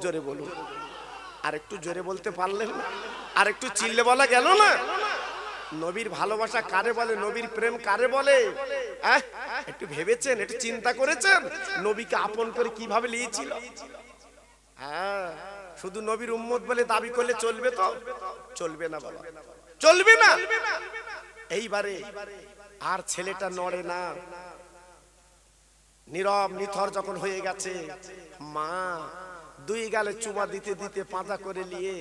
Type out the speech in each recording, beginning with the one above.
জোরে বলুন। আর একটু জোরে বলতে পারলেন না? আর একটু চিল্লে বলা গেল না? নবীর ভালোবাসা কারে বলে, নবীর প্রেম কারে বলে? একটু ভেবেছেন, একটু চিন্তা করেছেন নবীকে আপন করে কিভাবে নিয়েছিল? শুধু নবীর উম্মত বলে দাবি করলে চলবে? তো চলবে না বাবা, চলবে না। এইবারে আর ছেলেটা নড়ে না, নীরব নিথর যখন হয়ে গেছে, মা দুই গালে চুমা দিতে দিতে পাঁজা করে নিয়ে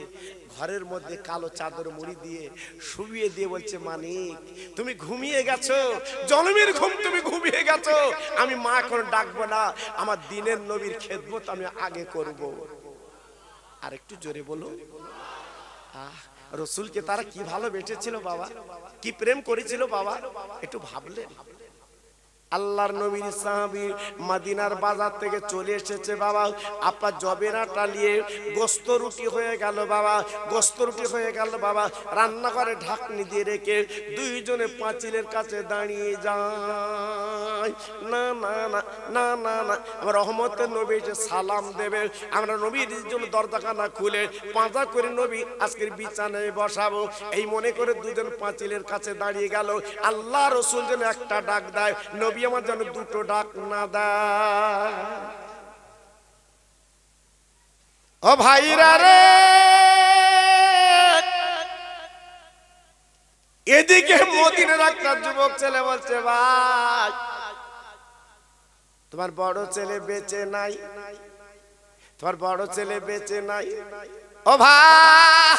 ঘরের মধ্যে কালো চাদর মুড়ি দিয়ে শুইয়ে দিয়ে বলছে, মানিক তুমি ঘুমিয়ে গেছো, জন্মের ঘুম তুমি ঘুমিয়ে গেছো, আমি মা এখন ডাকবো না, আমার দিনের নবীর খেদমত আমি আগে করব। আর একটু জোরে বলো। রসুলকে তারা কি ভালোবেসেছিল বাবা, কি প্রেম করেছিল বাবা, একটু ভাবলেন? আল্লাহর নবীর সাহাবী মদিনার বাজার থেকে চলে এসেছে বাবা, আপনার জবেরাটা নিয়ে গোস্ত রুটি হয়ে গেল বাবা, গোস্ত রুটি হয়ে গেল বাবা, রান্নাঘরে ঢাকনি দিয়ে রেখে দুইজনে পাঁচিলের কাছে দাঁড়িয়ে যায়। না না না না না না, আমার রহমতের নবী এসে সালাম দেবে, আমরা নবীর জন্য দরজাখানা খুলে পাঁজা করে নবী আজকের বিছানায় বসাবো, এই মনে করে দুজন পাঁচিলের কাছে দাঁড়িয়ে গেল। আল্লাহ রসুল যেন একটা ডাক দেয়, নবী আমার যেন দুটো ডাক না দেয়। ও ভাইরা রে, এদিকে মদিনার একটা যুবক ছেলে বলছে, ভাই তোমার বড় ছেলে বেঁচে নাই, তোমার বড় ছেলে বেঁচে নাই। ও ভাই,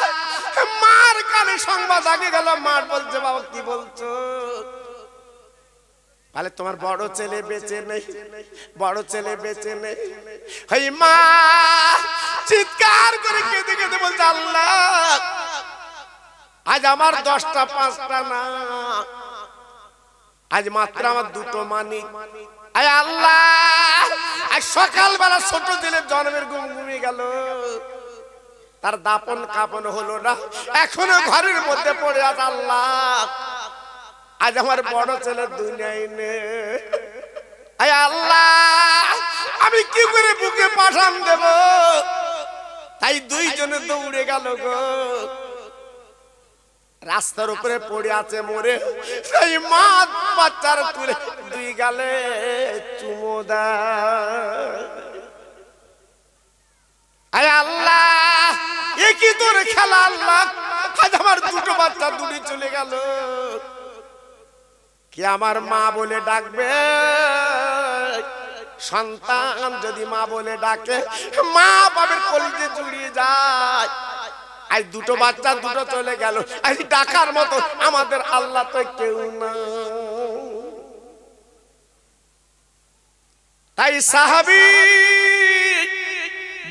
মার কানে সংবাদ আগে গেল, মার বলছে, বাবা কি বলছো? বলে তোমার বড় ছেলে বেঁচে নেই, বড় ছেলে বেঁচে নেই। এই মা চিৎকার করে কেঁদে কেঁদে বলছে, আল্লাহ আজ আমার 10টা 5টা না, আজ মাত্র আমার দুটো মানিক। আয় আল্লাহ, আজ সকালবেলা ছোট ছেলের জন্মের ঘুম ঘুমিয়ে গেল, তার দাপন কাপন হলো না, এখনো ঘরের মধ্যে পড়ে আছে। আল্লাহ আজ আমার বড় ছেলে দুনিয়ায় নেই। আয় আল্লাহ, আমি কি করে বুকে পাঠান দেব? তাই দুইজনে দৌড়ে গেল গো, রাস্তার উপরে পড়ে আছে মরে, সেই মা বাচ্চার তুলে দুই গালে চুমো দেয়। আয় আল্লাহ, এ কি তোর খেলা? আল্লাহ আজ আমার দুটো বাচ্চা দূরে চলে গেল, কি আমার মা বলে ডাকবে? সন্তান যদি মা বলে ডাকে, মা বাবার কলিজে জুড়িয়ে যায়। আজ দুটো বাচ্চা দুটো চলে গেল, আজ ডাকার মতো আমাদের আল্লাহ তো কেউ না। তাই সাহাবী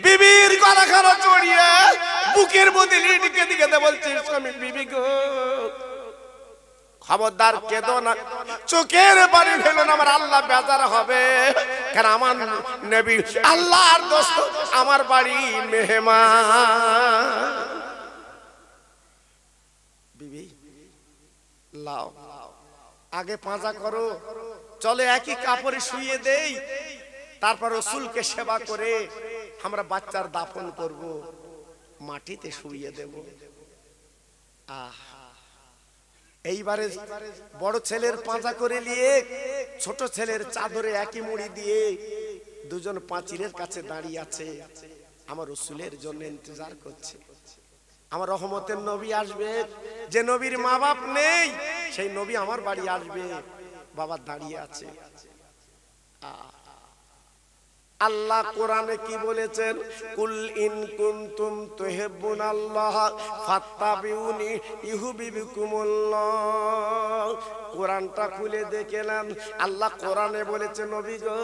বিবির গলা খানা জড়িয়ে বুকের মধ্যে লিটকে দিকে বলছে, স্বামী বিবি গো খবরদার কেঁদো না, চোখের পানি ফেলো না, আমার আল্লাহ বেজার হবে। কেন আমার নবী আল্লাহর দোস্ত, আমার বাড়ি মেহমান। বিবি লাও আগে পাঁজা করো, চলে একই কাপড়ে শুয়ে দেই, তারপর রসুলকে সেবা করে আমরা বাচ্চার দাফন করব, মাটিতে শুয়ে দেব। এইবারে বড় ছেলের পাঁজা করে নিয়ে ছোট ছেলের চাদরে একই মুড়ি দিয়ে দুজন পাঁচিলের কাছে দাঁড়িয়ে আছে, আমার রসুলের জন্য ইন্তজার করছে। আমার রহমতের নবী আসবে, যে নবীর মা বাপ নেই সেই নবী আমার বাড়ি আসবে, বাবা দাঁড়িয়ে আছে। আল্লাহ কোরআনে কি বলেছেন? কুল ইন কুনতুম তুহিব্বুনাল্লাহ ফাত্তাবিউনি ইউহিব্বুকুমুল্লাহ। কোরআনটা খুলে দেখেন, আল্লাহ কোরআনে বলেছে, নবী গো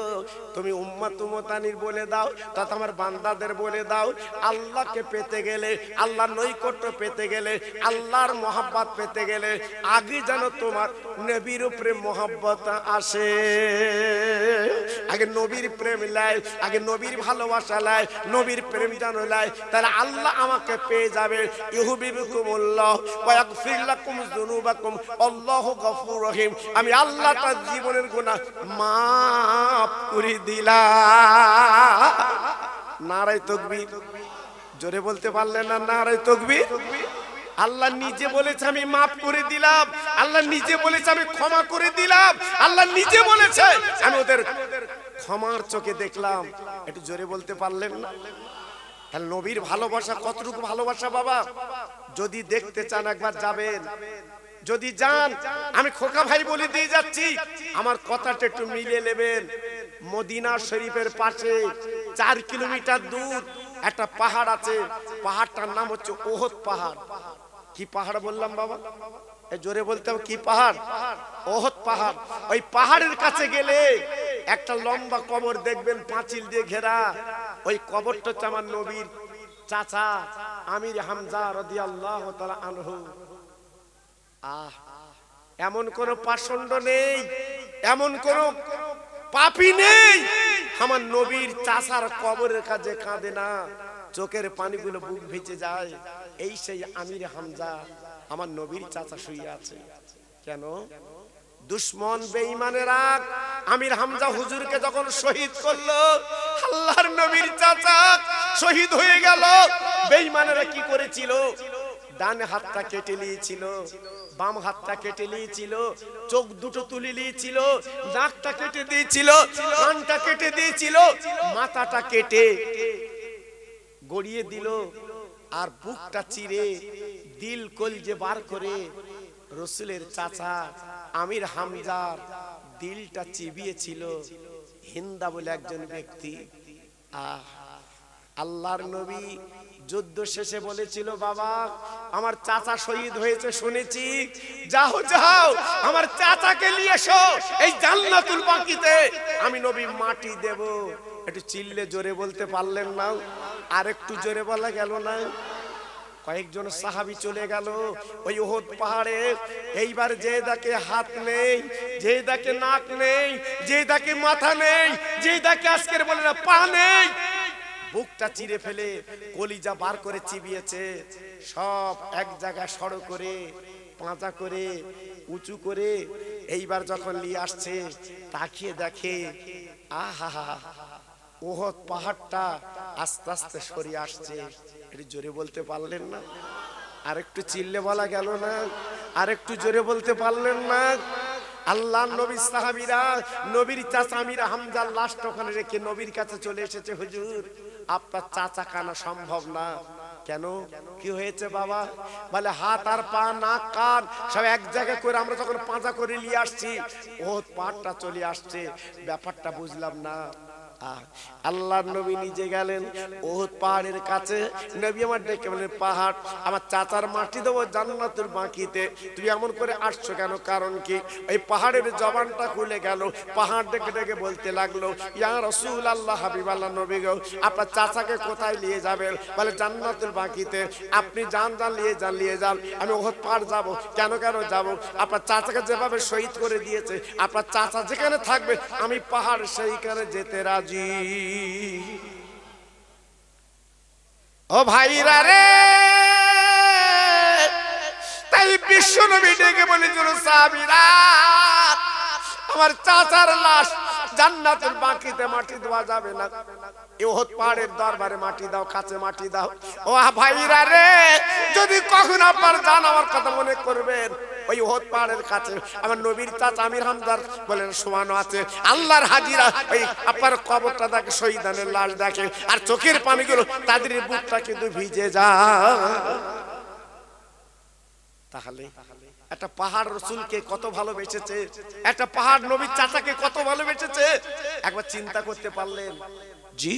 তুমি উম্মত উম্মতানির বলে দাও, তথা আমার বান্দাদের বলে দাও, আল্লাহকে পেতে গেলে, আল্লাহর নৈকট্য পেতে গেলে, আল্লাহর মহব্বত পেতে গেলে আগে যেন তোমার নবীর প্রেম মহব্বত আসে। আগে নবীর প্রেম লাই, আগে নবীর ভালোবাসা লাই, নবীর প্রেম জানো লাই, তাহলে আল্লাহ আমাকে পেয়ে যাবে। ইউহিব্বুকুমুল্লাহ ওয়া ইয়াগফির লাকুম যুনুবাকুম আল্লাহু গফুর রহিম। আমি আল্লাহ তার জীবনের গুনাহ মাফ করে দিলাম। নারায়ে তাকবীর। জোরে বলতে পারলেন না নারায়ে তাকবীর? আল্লাহ নিজে বলেছে আমি মাফ করে দিলাম, আল্লাহ নিজে বলেছে আমি ক্ষমা করে দিলাম, আল্লাহ নিজে বলেছে আমি ওদের ক্ষমার চোখে দেখলাম। একটু জোরে বলতে পারলেন না? তাহলে নবীর ভালোবাসা কতটুকু ভালোবাসা বাবা। যদি দেখতে চান একবার যাবেন, যদি যান, আমি খোকা ভাই বলে দিয়ে যাচ্ছি, আমার কথাটা একটু মিলিয়ে নেবেন। মদিনা শরীফের পাশে 4 কিলোমিটার দূর একটা পাহাড় আছে, পাহাড়টার নাম হচ্ছে ওহদ পাহাড়। কি পাহাড় বললাম বাবা? জোরে বলতে হবে, কি পাহাড়? ওহদ পাহাড়। ওই পাহাড়ের কাছে গেলে একটা লম্বা কবর দেখবেন, পাঁচিল দিয়ে ঘেরা। ওই কবরটা হচ্ছে আমার নবীর চাচা আমির হামজা রাদিয়াল্লাহু তাআলা আনহু। এমন কোন পাষণ্ড নেই, এমন কোন পাপী নেই আমার নবীর চাচার কবরের কাছে কাঁদে না, চোখের পানিগুলো বুক ভিজে যায়। এই সেই আমির হামজা, আমার নবীর চাচা শুয়ে আছে। কেন? দুশ্মন বেঈমানেরা আমির হামজা হুজুরকে যখন শহীদ করলো, আল্লাহর নবীর চাচা শহীদ হয়ে গেল। বেঈমানেরা কি করেছিল? ডান হাতটা কেটে নিয়েছিল, বাম হাতটা কেটে নিয়েছিল, চোখ দুটো তুলে নিয়েছিল, নাকটা কেটে দিয়েছিল, কানটা কেটে দিয়েছিল, মাথাটা কেটে গড়িয়ে দিল, আর বুকটা চিরে দিল কলজে বার করে রাসূলের চাচা আমির হামজার দিলটা চিবিয়েছিল। হিন্দা বলে একজন ব্যক্তি। আল্লাহর নবী যুদ্ধ শেষে বলেছিল, বাবা আমার চাচা শহীদ হয়েছে শুনেছি, যাও যাও আমার চাচাকে নিয়ে এসো এই জান্নাতুল বাকিতে, আমি নবী মাটি দেব। একটু চিল্লে জোরে বলতে পারলেন না? আর একটু জোরে বলা গেল না? কয়েকজন সাহাবী চলে গেল ওই ওহদ পাহাড়ে। এইবার যে দেখে হাত নেই, যে দেখে নাক নেই, যে দেখে মাথা নেই, যে দেখে আজকের বলে না পা নেই, বুকটা চিরে ফেলে কলিজা বার করে চিবিয়েছে, সব এক জায়গায় সড়ো করে পাঁজা করে উঁচু করে এইবার যখন নিয়ে আসছে, তাকিয়ে দেখে আহা ওহদ পাহাড়টা আস্তে আস্তে সরিয়ে আসছে। একটু জোরে বলতে পারলেন না? আর একটু চিল্লে বলা গেল না? আর একটু জোরে বলতে পারলেন না? আল্লাহর নবী সাহাবীরা নবীর চাচা আমির হামজার লাশটা ওখানে রেখে নবীর কাছে চলে এসেছে, হুজুর আপনার চাচা কানা সম্ভব না। কেন? কি হয়েছে বাবা? বলে হাত আর পা নাক কান সব এক জায়গায় করে আমরা যখন পাঁজা করে নিয়ে আসছি, ওহদ পাহাড়টা চলে আসছে, ব্যাপারটা বুঝলাম না। আল্লাহর নবী নিজে গেলেন ওহদ পাহাড়ের কাছে। নবী আমার ডেকে বলেন, পাহাড় আমার চাচার মাটি দেবো জান্নাতুল বাকিতে, তুই এমন করে আসছো কেন? কারণ কি? এই পাহাড়ের জবানটা খুলে গেল, পাহাড় ডেকে ডেকে বলতে লাগলো, ইয়া রাসূলুল্লাহ হাবিবাল্লাহ নবী গো, আপনার চাচাকে কোথায় নিয়ে যাবেন? বলে জান্নাতুল বাকিতে। আপনি যান যান নিয়ে যান, নিয়ে যান, আমি ওহদ পাহাড় যাবো। কেন কেন যাবো? আপনার চাচাকে যেভাবে শহীদ করে দিয়েছে, আপনার চাচা যেখানে থাকবে আমি পাহাড় সেইখানে যেতে রাজি। ও ভাইরা রে, তাই বিশ্ব নবী ডেকে বলেছিল, সাহাবীরা আমার চাচার লাশ জান্নাতুল বাকিতে মাটি দেওয়া যাবে না, ওহদ পাহাড়ের দরবারে মাটি দাও, কাছে মাটি দাও। ও ভাইরা রে, যদি কখন আপনার জান আমার কথা মনে করবেন, ওই ওহদ পাহাড়ের কাছে আমার নবীর চাচা আমির হামজার বলেন শোয়ানো আছে। আল্লাহর হাজিরা ওই আপনার কবরটা দেখে, শহীদানের লাশ দেখে, আর চোখের পানিগুলো তাদের বুকটা কিন্তু ভিজে যায়। তাহলে একটা পাহাড় রাসূলকে কত ভালোবেসেছে, একটা পাহাড় নবীর চাচাকে কত ভালোবেসেছে, একবার চিন্তা করতে পারলেন? জি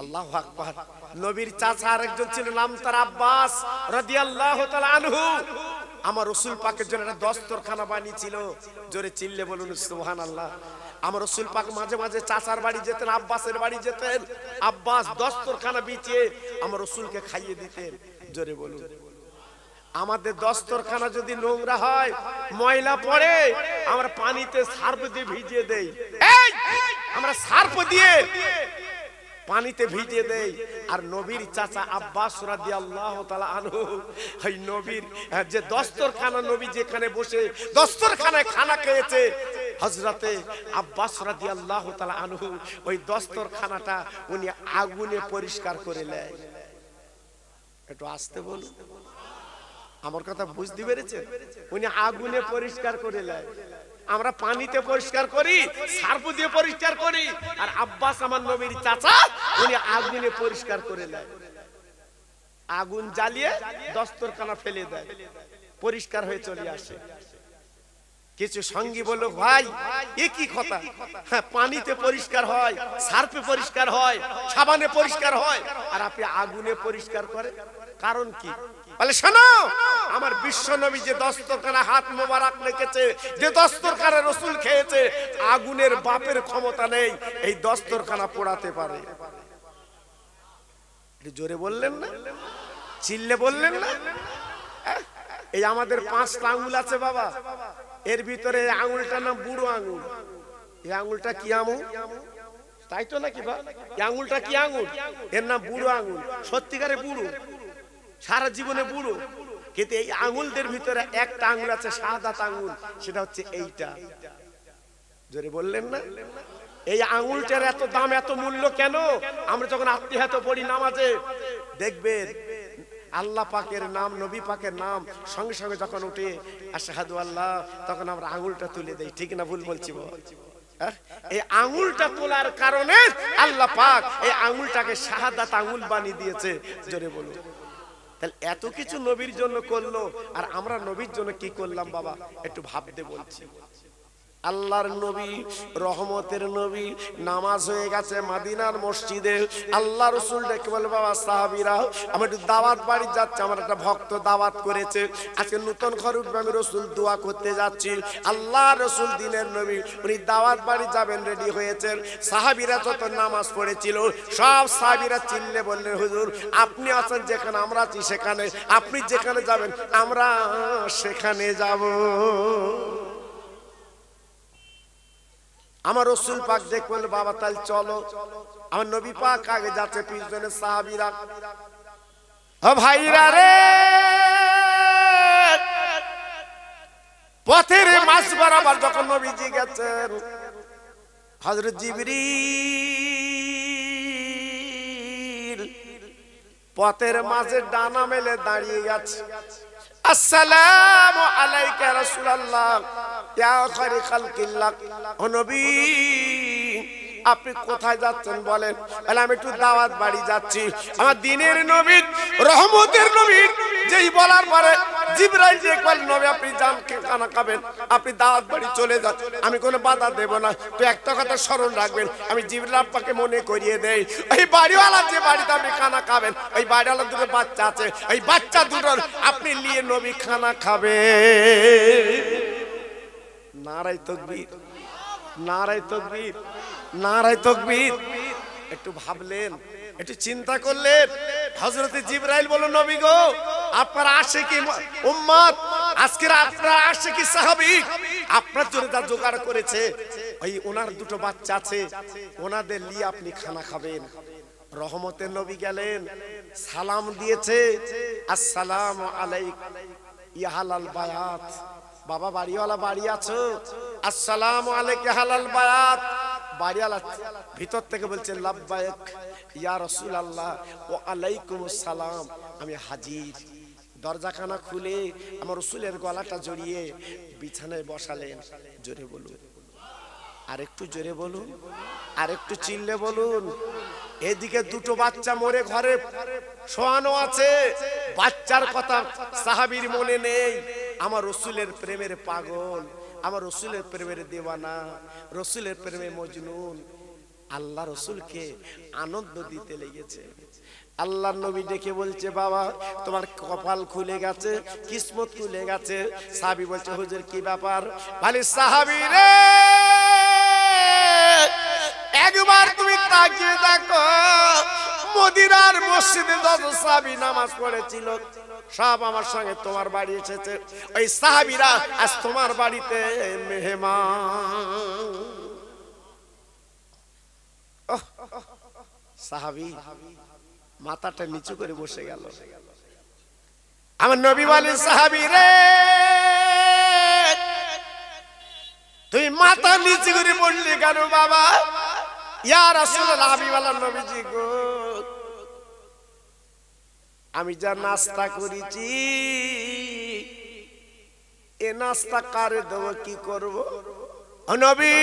আল্লাহু আকবার। নবীর চাচা আরেকজন ছিল, নাম তার আব্বাস রাদিয়াল্লাহু তাআলা আনহু। আমার রাসূল পাকের জন্য একটা দস্তরখানা বানিয়েছিল। জোরে চিল্লে বলুন সুবহানাল্লাহ। আমার রাসূল পাক মাঝে মাঝে চাচার বাড়ি যেতেন, আব্বাসের বাড়ি যেতেন, আব্বাস দস্তরখানা বিছিয়ে আমার রাসূলকে খাইয়ে দিতেন। জোরে বলুন। আমাদের দস্তরখানা যদি নোংরা হয়, ময়লা পড়ে, আমরা পানিতে সার্ফ দিয়ে ভিজিয়ে দেই। আমরা সার্ফ দিয়ে পানিতে ভিজিয়ে দেই। আর নবীর চাচা আব্বাস রাদিয়াল্লাহু তাআলা আনহু, এই নবীর যে দস্তরখানা, নবী যেখানে বসে দস্তরখানায় খানা খেয়েছে, হযরতে আব্বাস রাদিয়াল্লাহু তাআলা আনহু ওই দস্তরখানাটা উনি আগুনে পরিষ্কার করে নেয়। একটু আস্তে বলুন, আমার কথা বুঝতে পেরেছেন? উনি আগুনে পরিষ্কার করে নেয়। আমরা পানিতে পরিষ্কার করি, সার্ফ দিয়ে পরিষ্কার করি, আর আব্বাস আমার নবীর চাচা উনি আগুনে পরিষ্কার করে নেয়। আগুন জ্বালিয়ে দস্তরখানা ফেলে দেয়, পরিষ্কার হয়ে চলে আসে। কিছু সঙ্গী বলল, ভাই এ কি কথা? হ্যাঁ, পানিতে পরিষ্কার হয়, সার্ফে পরিষ্কার হয়, সাবানে পরিষ্কার হয়, আর আপনি আগুনে পরিষ্কার করেন, কারণ কি? বলে শোনো, আমার বিশ্ব নবী যে দস্তরখানা হাত মোবারক রেখেছে, যে দস্তরখানা রাসূল খেয়েছে, আগুনের বাপের ক্ষমতা নেই এই দস্তরখানা পোড়াতে পারে। জোরে বললেন না? চিল্লে বললেন না? এই আমাদের 5টা আঙ্গুল আছে বাবা, এর ভিতরে আঙ্গুলটার নাম বুড়ো আঙ্গুল। এই আঙ্গুলটা কি আঙ্গুল? তাই তো নাকি বা? এই আঙ্গুলটা কি আঙ্গুল? এর নাম বুড়ো আঙ্গুল। সত্যিকারে বুড়ো, সারা জীবনে বুড়ো, কিন্তু এই আঙ্গুলদের ভিতরে একটা আঙ্গুল আছে শাহাদাত আঙ্গুল, সেটা হচ্ছে এইটা। জোরে বললেন না? এই আঙ্গুলটার এত দাম, এত মূল্য কেন? আমরা যখন আত্মীয়াত পড়ি নামাজে, দেখবেন আল্লাহ পাকের নাম, নবী পাকের নাম সঙ্গে সঙ্গে যখন উঠে আশহাদু আল্লাহ, তখন আমরা আঙ্গুলটা তুলে দেই। ঠিক না ভুল বলছি? এই আঙ্গুলটা তোলার কারণে আল্লাহ পাক এই আঙ্গুলটাকে শাহাদাত আঙ্গুল বানিয়ে দিয়েছে। জোরে বলুন। তাহলে এত কিছু নবীর জন্য করলো, আর আমরা নবীর জন্য কি করলাম বাবা? একটু ভাবতে বলছি। আল্লাহর নবী, রহমতের নবী, নামাজ হয়ে গেছে মদিনার মসজিদে। আল্লাহ রাসূল ডেকে বলে, বাবা সাহাবীরা, আমি একটু দাওয়াত বাড়ি যাচ্ছি, আমার একটা ভক্ত দাওয়াত করেছে, আজকে নতুন ঘর উঠবে, আমি রাসূল দোয়া করতে যাচ্ছি। আল্লাহ রাসূল দিনের নবী, উনি দাওয়াত বাড়ি যাবেন, রেডি হয়েছেন। সাহাবীরা যত নামাজ পড়েছিল, সব সাহাবীরা চিল্লে বললেন, হুজুর আপনি আছেন যেখানে, আমরা আছি সেখানে, আপনি যেখানে যাবেন আমরা সেখানে যাব। আমার রাসূল পাক দেখবেন, বাবা তাহলে চলো। আমার নবী পাক আগে যাচ্ছে, পিছনে সাহাবীরা। ও ভাইরা রে, পথের মাঝ বরাবর যখন নবীজি গেছেন, হযরত জিবরিল পথের মাঝে ডানা মেলে দাঁড়িয়ে গেছে। আসসালামু আলাইকা ইয়া রাসূলুল্লাহ, ইয়া খায়রুল খালকিল্লাহ। ও নবী, আপনি কোথায় যাচ্ছেন বলেন? বলে আমি একটু দাওয়াত বাড়ি যাচ্ছি। আমার দিনের নবী, রহমতের নবী যেই বলার পরে জিবরাইল যে কল, নবী আপনি যান, খানা খাবেন, আপনি দাওয়াত বাড়ি চলে যান, আমি কোনো বাধা দেব না। তো একটা কথা স্মরণ রাখবেন, আমি জিবরাইল আপনাকে মনে করিয়ে দেই, এই বাড়িওয়ালা যে বাড়িতে আপনি খানা খাবেন, ওই বাড়িওয়ালা দুটো বাচ্চা আছে, ওই বাচ্চা দুটোর আপনি নিয়ে নবী খানা খাবে। নারায়ে তাকবীর, নারায়ে তাকবীর, নারায়ে তাকবীর। একটু ভাবলেন, একটু চিন্তা করলেন। হযরত জিবরাইল বলল, নবী গো, আপনার আশিকি উম্মত, আজকের আপনার আশিকি সাহাবী আপনার জন্য যা জোগাড় করেছে, ওই ওনার দুটো বাচ্চা আছে, ওনাদের নিয়ে আপনি খানা খাবেন। রহমতের নবী গেলেন, সালাম দিয়েছে, আসসালামু আলাইকা ইয়া হালাল বায়াত। বাবা বাড়িওয়ালা বাড়ি আছো? আসসালামু আলাইকা হালাল বায়াত। বাড়িওয়ালা ভিতর থেকে বলছে, লাব্বাইক ইয়া রাসূলুল্লাহ, ওয়া আলাইকুমুস সালাম, আমি হাজির। দরজাখানা খুলে আমার রাসূলের গলাটা জড়িয়ে বিছানায় বসালেন। জোরে বলুন, আরেকটু জোরে বলুন, আরেকটু চিল্লে বলুন। এদিকে দুটো বাচ্চা মরে ঘরে শোয়ানো আছে, বাচ্চার কথা সাহাবীর মনে নেই। আমার রাসূলের প্রেমের পাগল, আমার রাসূলের প্রেমের দেওয়ানা, রাসূলের প্রেমে মজনুন। আল্লাহ রাসূলকে আনন্দ দিতে লেগেছে। আল্লাহর নবী ডেকে বলছে, বাবা তোমার কপাল খুলে গেছে, কিসমত খুলে গেছে। সাহাবী বলছে, হুজুর কি ব্যাপার? বলে, সাহাবী রে, একবার তুমি তাকিয়ে দেখো, মদিনার মসজিদে যত সাহাবী নামাজ পড়েছিল, সব আমার সঙ্গে তোমার বাড়ি এসেছে। ওই সাহাবীরা আজ তোমার বাড়িতে মেহমান। সাহাবী মাথাটা নিচু করে বসে গেল। আমার নবী বলেন, সাহাবী রে, তুই মাথা নিচু করে বললি কেন বাবা? ইয়া রাসূলুল্লাহ, হাবিবাল্লাহ নবীজি গো, আমি যা নাস্তা করেছি এ নাস্তা কারে দেব, কি করব? ও নবী,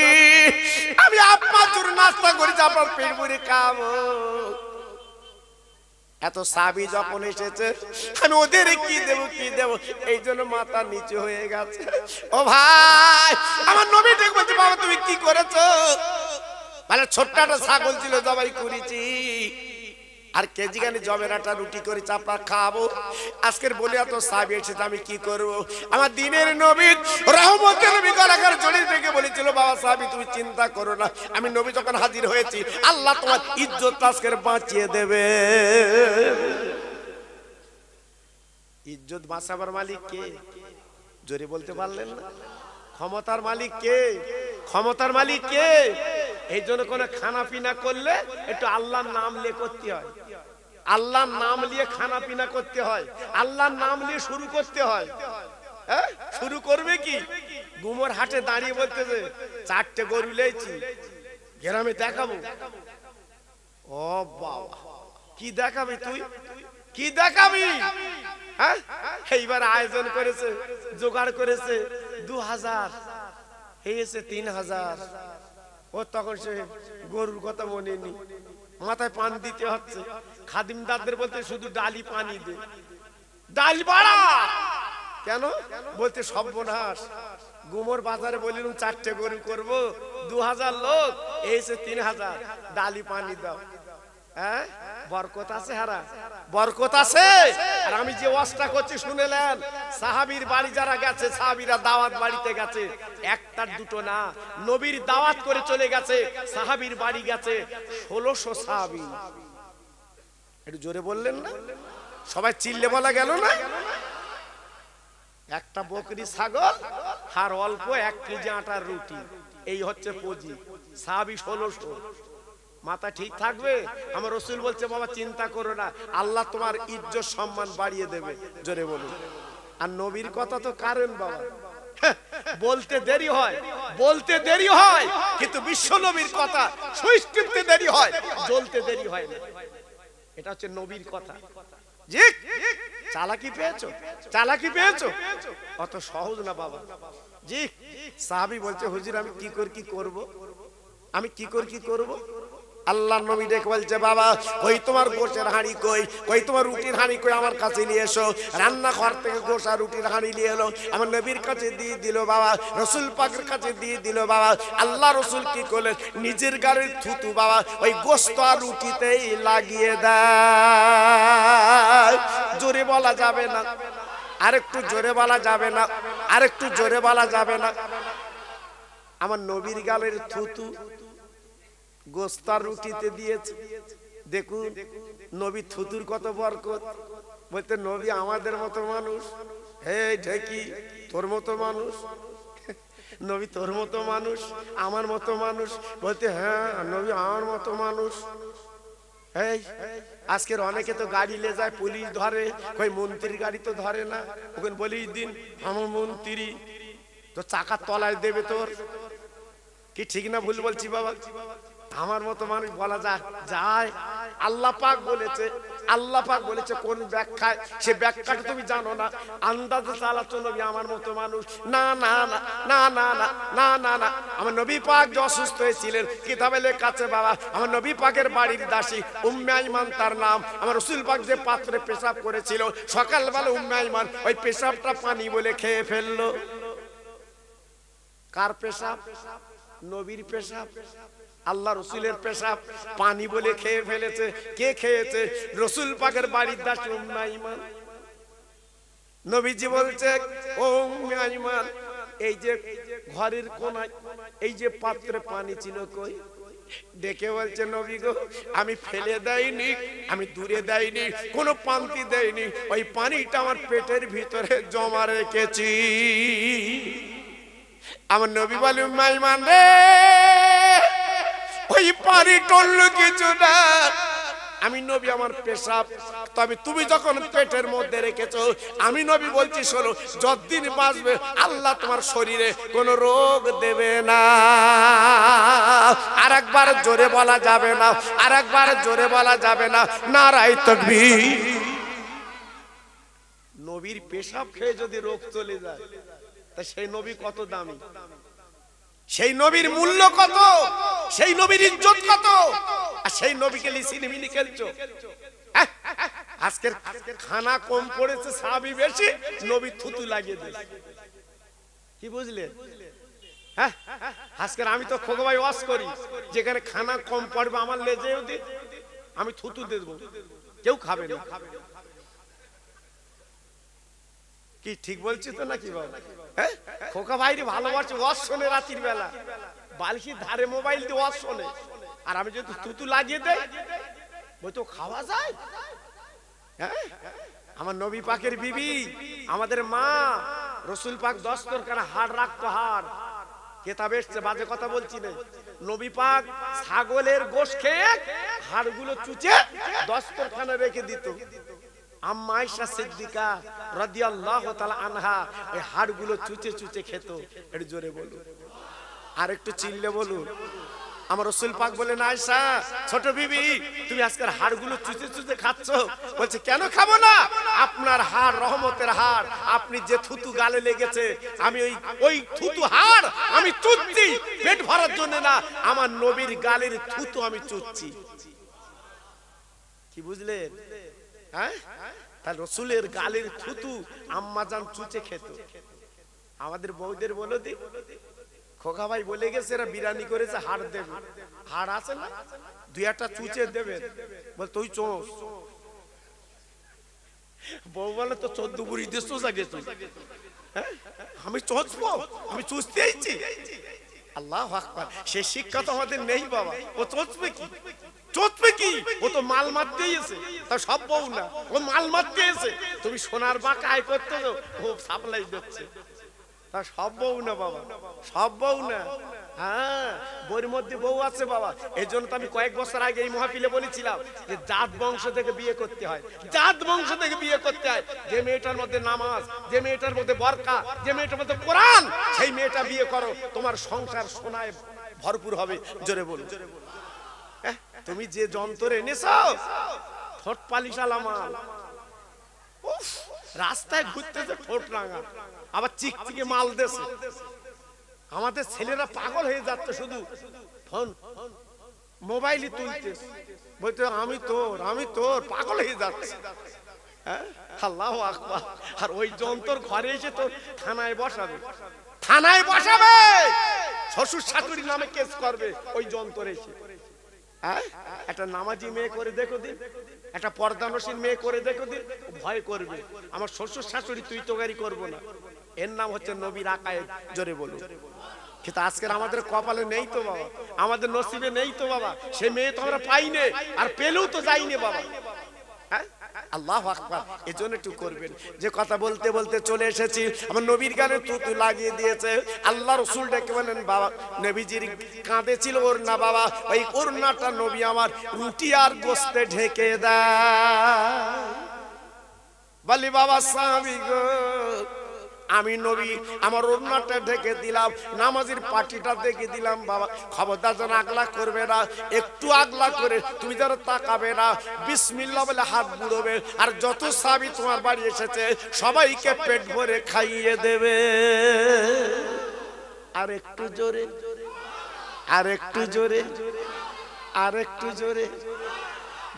আমি আপনার জন্য নাস্তা করেছি, আপনার পেট ভরে খাবো। এত সাহাবী যখন এসেছে, আমি ওদের কি দেব কি দেব, এই জন্য মাথা নিচু হয়ে গেছে। ও ভাই, আমার নবী ঠিক বলছে, বাবা তুমি কি করেছো? মানে ছোট্ট একটা ছাগল ছিল, জবাই করেছি, আর কেজি গানি জবের আটা রুটি করে চাপা খাবো। আজকের বলে এত সাহাবী এসেছে, আমি কি করব? আমার দিনের নবী রহমতের নবী গলাকার জড়িয়ে রেখে বলেছিল, বাবা সাহাবী তুমি চিন্তা করো না, আমি নবী যখন হাজির হয়েছি আল্লাহ তোমার ইজ্জত আজকের বাঁচিয়ে দেবে। ইজ্জত বাঁচাবার মালিক কে? জোরে বলতে পারলেন না? ক্ষমতার মালিক কে? ক্ষমতার মালিক কে? এই জন্য কোন খানা পিনা করলে একটু আল্লাহর নাম নিয়ে করতে হয়, আল্লাহর নাম নিয়ে খানা পিনা করতে হয়, আল্লাহর নাম নিয়ে শুরু করতে হয়। হ্যাঁ, শুরু করবে কি? গুমর হাটে দাঁড়িয়ে বলতেছে, 4টে গরু লেছি, গ্রামে দেখাবো। ও বাবা, কি দেখাবি তুই? কি দেখাবি? হ্যাঁ, এইবার আয়োজন করেছে, জোগাড় করেছে 2000, হয়েছে 3000। ও তখন সে গরুর কথা মনে নি, মাথায় পান দিতে হচ্ছে। খাদিমদারদের বলতে শুধু ডালি পানি দে, ডাল বাড়া কেন? বলতে সর্বনাশ, গুমর বাজারে বলিলাম 4টে গরু করবো, 2000 লোক, এসে 3000, ডালি পানি দাও। হ্যাঁ, বরকত আছে, হারা বরকত আছে। আর আমি যে ওয়াজটা করছি শুনেলেন, সাহাবীর বাড়ি যারা গেছে, সাহাবীরা দাওয়াত বাড়িতে গেছে, একটা দুটো না, নবীর দাওয়াত করে চলে গেছে, সাহাবীর বাড়ি গেছে 1600 সাহাবী। একটু জোরে বললেন না? সবাই চিল্লে বলা গেল না? একটা বকরি ছাগল আর অল্প 1 কেজি আটার রুটি, এই হচ্ছে পুঁজি। সাহাবী 1600। মাথা ঠিক থাকবে? আমার রাসূল বলছে, বাবা চিন্তা করো না, আল্লাহ তোমার ইজ্জত সম্মান বাড়িয়ে দেবে। জোরে বলুন। আর নবীর কথা তো কারণ বাবা, বলতে দেরি হয়, বলতে দেরি হয়, কিন্তু বিশ্ব নবীর কথা সুইচ টিপতে দেরি হয়, জ্বলতে দেরি হয় না। এটা হচ্ছে নবীর কথা। জি, চালাকি পেয়েছো? চালাকি পেয়েছো? অত সহজ না বাবা। জি, সাহাবী বলছে, হুজুর আমি কি করে কি করব, আমি কি করে কি করব? আল্লাহর নবী ডেকে বলছে, বাবা ওই তোমার গোশের হাঁড়ি কই, ওই তোমার রুটির হাঁড়ি কই, আমার কাছে নিয়ে এসো। রান্নাঘর থেকে গোশ আর রুটির হাঁড়ি নিয়ে এলো, আমার নবীর কাছে দিয়ে দিল বাবা, রাসূল পাকের কাছে দিয়ে দিল বাবা। আল্লাহ রাসূল কি করলেন? নিজের গাড়ির থুতু বাবা ওই গোশত আর রুটিতেই লাগিয়ে দেয়। জোরে বলা যাবে না, আরেকটু জোরে বলা যাবে না, আরেকটু জোরে বলা যাবে না। আমার নবীর গালের থুতু গোস্তার রুটিতে দিয়েছে। দেখুন নবী থুতুর কত বরকত। বলতে নবী আমাদের মতো মানুষ, হে ঢেকি তোর মতো মানুষ, নবী তোর মতো মানুষ, আমার মতো মানুষ। বলতে হ্যাঁ নবী আমার মতো মানুষ। এই আজকের অনেকে তো গাড়ি লে যায়, পুলিশ ধরে, কই মন্ত্রীর গাড়ি তো ধরে না, ওখানে বলিস দিন আমার মন্ত্রী তো চাকার তলায় দেবে তোর। কি ঠিক না ভুল বলছি বাবা? আমার মতো মানুষ বলা যায়? আল্লাহ পাক বলেছে, আল্লাহ পাক বলেছে কোন ব্যাখ্যায়, সে ব্যাখ্যাটা তুমি জানো না, আন্দাজে চালাচ্ছ নবী আমার মতো মানুষ। না না না না না না না না না, আমার নবী পাক যে অসুস্থ হয়েছিলেন, কিতাবে লেখা আছে বাবা, আমার নবী পাকের বাড়ির দাসী উম্মে আইমান তার নাম, আমার রাসূল পাক যে পাত্রে পেশাব করেছিল, সকালবেলা উম্মে আইমান ওই পেশাবটা পানি বলে খেয়ে ফেললো। কার পেশাব? নবীর পেশাব। আল্লাহ রসুলের পেশাব পানি বলে খেয়ে ফেলেছে। কে খেয়েছে? রসুল পাকের বাড়ির দাসী উম্মে আইমান। নবীজি বলছে, ও উম্মে আইমান, এই যে ঘরের কোনায় এই যে পাত্রে পানি ছিল কই? ডেকে বলছে, নবী গো আমি ফেলে দেইনি, আমি দূরে দেইনি, কোনো পান্তি দেইনি, ওই পানিটা আমার পেটের ভিতরে জমা রেখেছি। আমার নবী বলে, উম্মে আইমান রে, ওই পানি টললো কিছু না, আমি নবী আমার পেশাব, তবে তুমি যখন পেটের মধ্যে রেখেছো আমি নবী বলছি শোনো, যতদিন বাঁচবে আল্লাহ তোমার শরীরে কোনো রোগ দেবে না। আর একবার জোরে বলা যাবে না, আর একবার জোরে বলা যাবে না, নারায়ে তাকবীর। নবীর পেশাব খেয়ে যদি রোগ চলে যায় তা সেই নবী কত দামি, সেই নবীর মূল্য কত, সেই নবীর ইজ্জত কত, আর সেই নবীকে লিসিনিমিনি খেলছো। আজকের খানা কম পড়েছে, সাহাবী বেশি, নবী থুতু লাগিয়ে দিয়েছে। কি বুঝলে? হ্যাঁ, আজকের আমি তো খোকা ভাই ওয়াজ করি, যেখানে খানা কম পড়বে আমার লেজেও দি, আমি থুতু দেবো, কেউ খাবে না। কি ঠিক বলছি তো নাকি বাবা? হ্যাঁ, খোকা ভাইরে ভালোবাসে, ওয়াজ শোনে রাতের বেলা, বালকির ধারে মোবাইল দিয়ে ওয়াজ শোনে, আর আমি যদি থুতু লাগিয়ে দেই বই তো খাওয়া যায়। হ্যাঁ, আমার নবী পাকের বিবি, আমাদের মা রসুল পাক দস্তরখানা হাড় রাখতো, হাড় কেতাব এসছে, বাজে কথা বলছি না। নবী পাক ছাগলের গোশত খেয়ে হাড়গুলো চুচে দস্তরখানা রেখে দিত। আম্মা আয়েশা সিদ্দিকা রাদিয়াল্লাহু তাআলা আনহা এই হাড়গুলো চুচে চুচে খেত। একটু জোরে বলুন, আর একটু চিল্লে বলুন। আমার রাসূল পাক বলেন, আয়েশা ছোট বিবি তুমি আজকের হাড়গুলো চুচে চুচে খাচ্ছ। বলছে কেন খাবো না, আপনার হাড় রহমতের হাড়, আপনি যে থুতু গালে লেগেছে আমি ওই থুতু হাড় আমি চুচ্ছি পেট ভরার জন্য না, আমার নবীর গালের থুতু আমি চুচ্ছি। কি বুঝলেন? হ্যাঁ, তাহলে রসুলের গালের থুতু আম্মাজান চুচে খেত। আমাদের বউদের বলো দি, খোকা ভাই বলে গেছে এরা বিরিয়ানি করেছে, হাড় দেবে, হাড় আছে না, দুই একটা চুচে দেবে। বল তুই চোষ, বউ বলে তো 14 বুড়ি দিয়ে চোষা গেছে। আমি চোষবো, আমি চুষতে আইছি। আল্লাহু আকবার, সে শিক্ষা তো আমাদের নেই বাবা। ও চোষবে কি, চোষবে কি, ও তো মাল মারতে এসে, তা সব বউ না, ও মাল মারতে এসে। তুমি সোনার বাঁকা আয় করতে তো ও সাপ্লাই দিচ্ছে, তা সব বউ না বাবা, সব বউ না। হ্যাঁ, বউর মধ্যে বউ আছে বাবা। এই জন্য তো আমি কয়েক বছর আগে এই মহফিলে বলেছিলাম যে জাত বংশ থেকে বিয়ে করতে হয়, জাত বংশ থেকে বিয়ে করতে হয়। যে মেয়েটার মধ্যে নামাজ, যে মেয়েটার মধ্যে বরকা, যে মেয়েটার মধ্যে কোরআন, সেই মেয়েটা বিয়ে করো, তোমার সংসার সোনায় ভরপুর হবে। জোরে বলুন। তুমি যে যন্ত্র এনেছো ঠোঁট পালিশালা মাল, রাস্তায় ঘুরতেছে ঠোঁট রাঙা, আবার চিকচিকে মাল দেশে। আমাদের ছেলেরা পাগল হয়ে যাচ্ছে, শুধু ফোন মোবাইলই তুলতে, বলতে আমি তোর, আমি তোর, পাগল হয়ে যাচ্ছে। আল্লাহু আকবার। আর ওই যন্ত্র ঘরে এসে তো থানায় বসাবে, থানায় বসাবে, শ্বশুর শাশুড়ি নামে কেস করবে ওই যন্ত্র এসে। একটা নামাজি মেয়ে করে দেখো দিন, একটা পর্দানশীল মেয়ে করে দেখো দিন, ভয় করবে আমার শ্বশুর শাশুড়ি তুই তোগারি করবো না। এর নাম হচ্ছে নবীর আকায়েদ। জোরে বলুন। কিন্তু আজকের আমাদের কপালে নেই তো বাবা, আমাদের নসিবে নেই তো বাবা, সে মেয়ে তো আমরা পাইনি, আর পেলেও তো যাইনি বাবা। আল্লাহু আকবার। এজন্য একটু করবেন। যে কথা বলতে বলতে চলে এসেছি, আমার নবীর গানে থুতু লাগিয়ে দিয়েছে। আল্লাহ রাসূল ডেকে বলেন, বাবা নবীজির কাঁধে ছিল ওড়না, বাবা ওই ওড়নাটা নবী আমার রুটি আর গোশতে ঢেকে দেয়। বলি বাবা সাহাবী গো, আমি নবী আমার ওড়নাটা ঢেকে দিলাম, নামাজের পাটিটা দেখে দিলাম। বাবা খবরদার যেন আগলা করবে না, একটু আগলা করে তুমি যেন তাকাবে না, বিসমিল্লাহ বলে হাত বুড়োবে। আর যত সাহাবী তোমার বাড়ি এসেছে সবাইকে পেট ভরে খাইয়ে দেবে। আর একটু জোরে, আর একটু জোরে, আর একটু জোরে।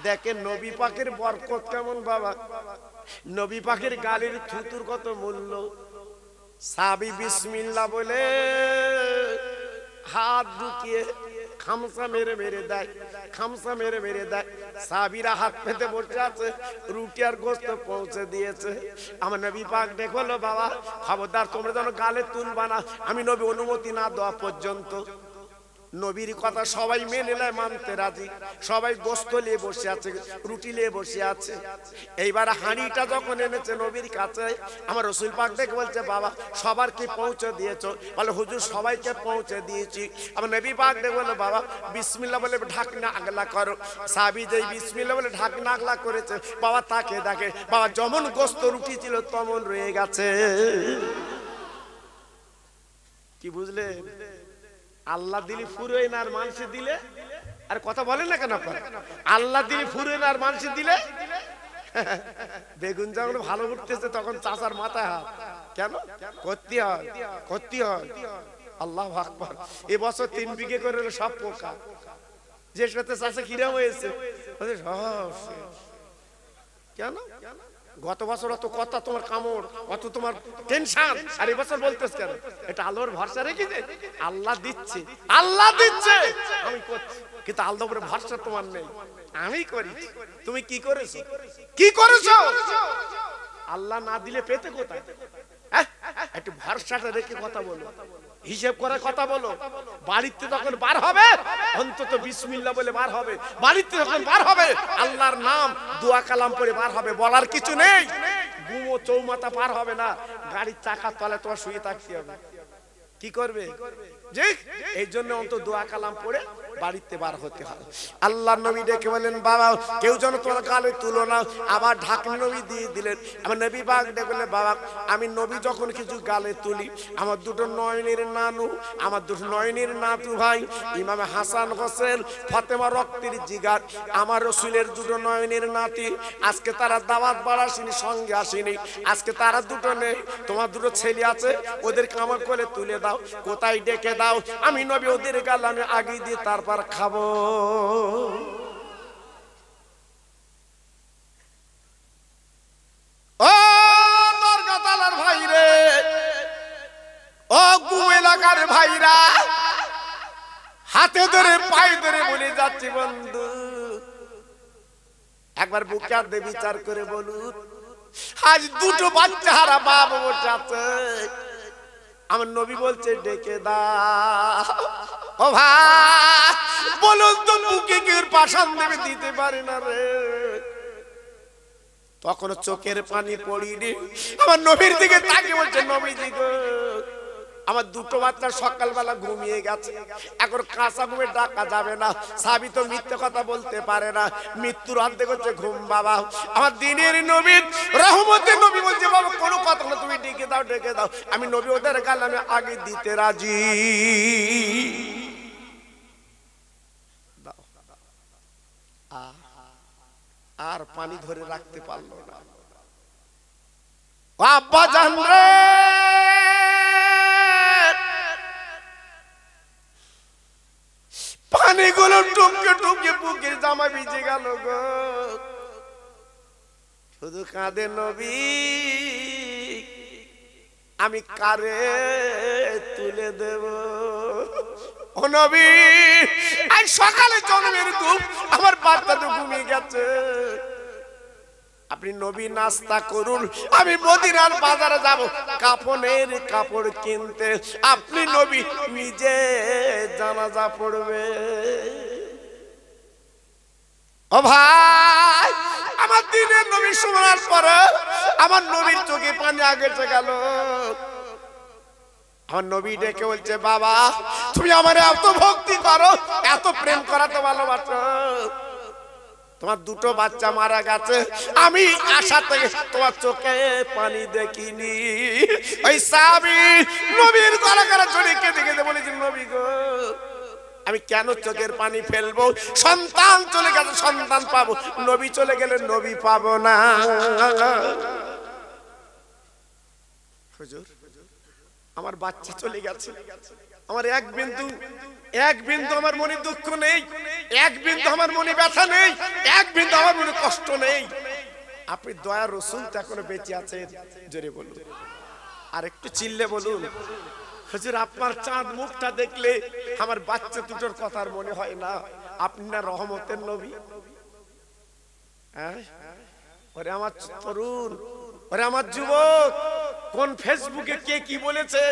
দেখেন নবী পাকের বরকত কেমন বাবা, নবী পাকের গালের থুতুর কত মূল্য। সাহাবী বিসমিল্লাহ বলে হাত ঢুকিয়ে খামসা মেরে মেরে দেয়, খামসা মেরে মেরে দেয়। সাহাবীরা হাত পেতে বসে আছে, রুটি আর গোশত পৌঁছে দিয়েছে। আমার নবী পাক দেখলো, বাবা খবরদার তোমরা যেন গালে তুলবা না, আমি নবী অনুমতি না দেওয়া পর্যন্ত। নবীর কথা সবাই মেনে নেয়, মানতে রাজি। সবাই গোস্ত নিয়ে বসে আছে, রুটি নিয়ে বসে আছে। এইবার হাঁড়িটা যখন এনেছে নবীর কাছে, আমার রাসূল পাক দেখে বলছে, বাবা সবার কি পৌঁছে দিয়েছো? বলে হুজুর সবাইকে পৌঁছে দিয়েছি। আমার নবী পাক দেখে বলে, বাবা বিসমিল্লাহ বলে ঢাকনা আগলা করো। সাহাবী যেই বিসমিল্লাহ বলে ঢাকনা আগলা করেছে, বাবা তাকে দেখে বাবা যেমন গোস্ত রুটি ছিল তেমন রয়ে গেছে। কি বুঝলে? আল্লাহ দিলি ফুরোয় না, আর মানুষ দিলে আর কথা বলেন না কেন আপনারা? আল্লাহ দিলি ফুরোয় না, আর মানুষ দিলে বেগুন যখন ভালো উঠতেছে তখন চাচার মাথায় হাত। কেন করতে হয়? করতে হয়। আল্লাহু আকবার। এবছর 3 বিঘে করে সব পোকা। যে সাথে চাচা কিরাম হয়েছে কেন? গত বছর অত কথা তোমার কামড়, অত তোমার টেনশন, আর এবছর বলতেছ কেন? এটা আল্লাহর ভরসা রেখে যে আল্লাহ দিচ্ছে, আল্লাহ দিচ্ছে আমি করছি, কিন্তু আল্লাহর উপরে ভরসা তোমার নেই। আমি করি, তুমি কি করেছো? কি করেছো? আল্লাহ না দিলে পেতে কোথায়? একটু ভরসাটা রেখে কথা বলো, হিসাব করে কথা বলো। বাড়িতে যখন বার হবে অন্তত বিসমিল্লাহ বলে বার হবে। বাড়িতে যখন বার হবে আল্লাহর নাম দোয়া কালাম পড়ে বার হবে। বলার কিছু নেই। গুমো চৌমাথা পার হবে না, গাড়ির চাকার তলে তোমার শুয়ে থাকতে হবে। কি করবে? যে এই জন্য অন্তত দোয়া কালাম পড়ে বাড়িতে বার হতে হয়। আল্লাহর নবী ডেকে বলেন, বাবা কেউ যেন তোমার গালে তুলো না। আবার ঢাকনা নবী দিয়ে দিলেন। আমার নবী পাক ডেকে বলে, বাবা আমি নবী যখন কিছু গালে তুলি, আমার দুটো নয়নের নানু, আমার দুটো নয়নের নাতু ভাই ইমাম হাসান হোসেন ফাতেমা রক্তের জিগার, আমার রাসূলের দুটো নয়নের নাতি, আজকে তারা দাওয়াত বাড়াসিনি, সঙ্গে আসেনি। আজকে তারা দুটো নেই, তোমার দুটো ছেলে আছে, ওদেরকে আমার কোলে তুলে দাও। কোথায় ডেকে দাও, আমি নবী ওদের গাল আমি আগে দিয়ে তারপর খাবো। ও দরগাতালার ভাই রে, ও গু এলাকার ভাইরা, হাতে ধরে পায়ে ধরে বলে যাচ্ছি, বন্ধু একবার বুকে হাত দিয়ে বিচার করে বলুন, আজ দুটো বাচ্চা হারা বাপ বসে আছে, আমার নবী বলছে ডেকে দাও। ও ভাই বলুন তো, বুকে কি পাশান দেবে? দিতে পারে না রে। তখন চোখের পানি পড়িনি, আমার নবীর দিকে তাকিয়ে বলছে, নবীজি গো আমার দুটো বাচ্চা সকালবেলা ঘুমিয়ে গেছে, এখন কাঁচা ঘুমে ডাকা যাবে না। সাহাবী তো মিথ্যে কথা বলতে পারে না, মৃত্যুর অর্ধেক হচ্ছে ঘুম। বাবা আমার দিনের নবী রহমতের নবী বলছে, বাবা কোনো কথা না, তুমি ডেকে দাও, ডেকে দাও, আমি নবী ওদের গাল আমি আগে দিতে রাজি। আর পানি ধরে রাখতে পারলো না। আব্বা জান রে, পানিগুলো টুপকে টুপকে বুকের জামা ভিজে গেল গো। শুধু কাঁদে নবী, আমি কারে তুলে দেব? ও নবী আজ সকালে জন্মের ঘুম, আমার বাচ্চা তো ঘুমিয়ে গেছে, আপনি নবী নাস্তা করুন, আমি মদিনার বাজারে যাব কাফনের কাপড় কিনতে, আপনি নবী নিজে জানাজা পড়বে। ও ভাই আমার দিনের নবী শোনার পরে আমার নবীর চোখে পানি আগেছে গেল। আমার নবী ডেকে বলছে, বাবা তুমি আমার এত ভক্তি করো, এত প্রেম করা, তো ভালোবাসো, তোমার দুটো বাচ্চা মারা গেছে, আমি আশা থেকে তোমার চোখে পানি দেখিনি। ওই সাহাবী নবীর গলা গলা চলে কেঁদে কেঁদে বলেছেন, নবী গো আমি কেন চোখের পানি ফেলবো? সন্তান চলে গেছে, সন্তান পাবো, নবী চলে গেলে নবী পাবো না। হুজুর আমার বাচ্চা চলে গেছে, আমার এক বিন্দু আমার মনে দুঃখ নেই, এক বিন্দু আমার মনে ব্যথা নেই, এক বিন্দু আমার মনে কষ্ট নেই। আপনি দয়ার রাসূল তো এখনো বেঁচে আছেন, জোরে বলুন, আর একটু চিল্লে বলুন, হুজুর আপনার চাঁদ মুখটা দেখলে আমার বাচ্চা দুটোর কথা মনে হয় না, আপনি না রহমতের নবী। ওরে আমার তরুণ, ওরে আমার যুবক, কোন ফেসবুকে কে কি বলেছে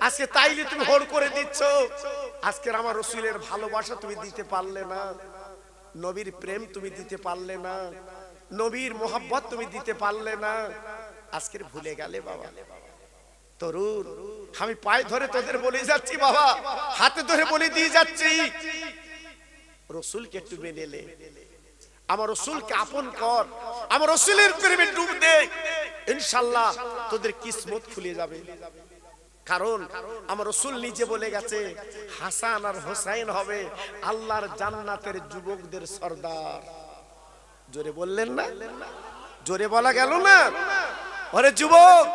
আজকে তাইলে তুমি হোড় করে দিচ্ছ? আজকের আমার রসুলের ভালোবাসা তুমি দিতে পারলে না, নবীর প্রেম তুমি দিতে পারলে না, নবীর মোহাব্বত তুমি দিতে পারলে না, আজকের ভুলে গেলে বাবা। তরুণ, আমি পায়ে ধরে তোদের বলে যাচ্ছি বাবা, হাতে ধরে বলে দিয়ে যাচ্ছি, রসুলকে একটু মেনে নে, আমার রসুলকে আপন কর, আমার রসুলের প্রেমে ডুব দে, ইনশাআল্লাহ তোদের কিসমত খুলে যাবে। কারণ আমার রসুল নিজে বলে গেছে, হাসান আর হোসাইন হবে আল্লাহর জান্নাতের যুবকদের সর্দার। জোরে বললেন না? জোরে বলা গেল না? ওরে যুবক,